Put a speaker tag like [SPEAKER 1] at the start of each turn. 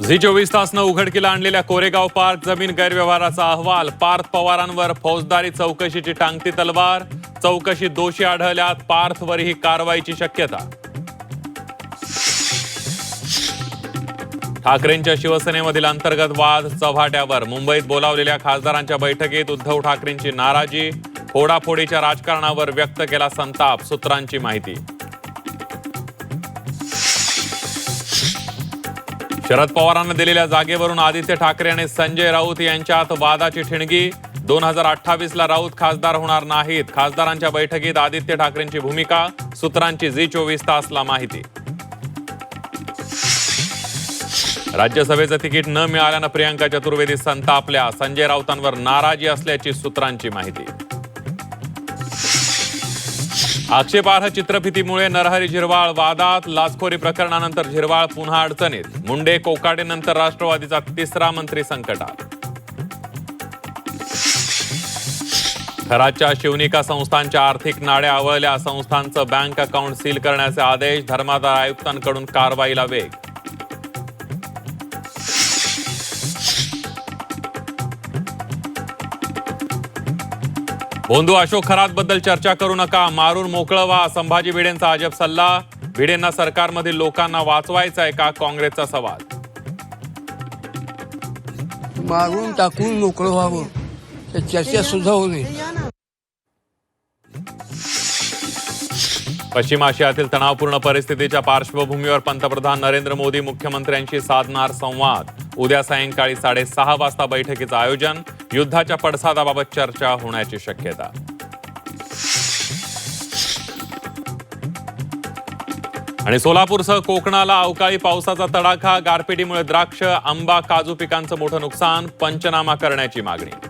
[SPEAKER 1] Zee 24 तासनं उघडकीला आणलेल्या Koregaon park जमीन गैरव्यवहाराचा अहवाल. पार्थ पवारांवर फौजदारी चौकशीची टांगती तलवार. चौकशीत दोषी आढळल्यात पार्थवरही कारवाईची शक्यता. ठाकरेंच्या शिवसेनेमधील अंतर्गत वाद चव्हाट्यावर. मुंबईत बोलावलेल्या खासदारांच्या बैठकीत उद्धव ठाकरेंची नाराजी. फोडाफोडीच्या राजकारणावर व्यक्त केला संताप. सूत्रांची माहिती. शरद पवारांना दिलेल्या जागेवरून आदित्य ठाकरे आणि संजय राऊत यांच्यात वादाची ठिणगी. 2028ला राऊत खासदार होणार नाहीत. खासदारांच्या बैठकीत आदित्य ठाकरेंची भूमिका. सूत्रांची झी 24 तासला माहिती. राज्यसभेचं तिकीट न मिळाल्यानं प्रियंका चतुर्वेदी संतापल्या. संजय राऊतांवर नाराजी असल्याची सूत्रांची माहिती. आक्षेपार्ह चित्रफितीमुळे नरहरी झिरवाळ वादात. लाचखोरी प्रकरणानंतर झिरवाळ पुन्हा अडचणीत. मुंडे कोकाटेनंतर राष्ट्रवादीचा तिसरा मंत्री संकटात. थरादच्या शिवनिका संस्थांच्या आर्थिक नाड्या आवळल्या. संस्थांचं बँक अकाउंट सील करण्याचे आदेश. धर्मादाय आयुक्तांकडून कारवाईला वेग. भोंदू अशोक खरातबद्दल चर्चा करू नका. मारून मोकळं व्हा. संभाजी भिडेंचा अजब सल्ला. भिडेंना सरकारमधील लोकांना वाचवायचं आहे का? काँग्रेसचा सवाल.
[SPEAKER 2] मारून टाकून मोकळं व्हावं, चर्चा सुद्धा होऊ नये.
[SPEAKER 1] पश्चिम आशियातील तणावपूर्ण परिस्थितीच्या पार्श्वभूमीवर पंतप्रधान नरेंद्र मोदी मुख्यमंत्र्यांशी साधणार संवाद. उद्या सायंकाळी 6:30 वाजता बैठकीचं आयोजन. युद्धाच्या पडसादाबाबत चर्चा होण्याची शक्यता. आणि सोलापूरसह कोकणाला अवकाळी पावसाचा तडाखा. गारपिटीमुळे द्राक्ष, आंबा, काजू पिकांचं मोठं नुकसान. पंचनामा करण्याची मागणी.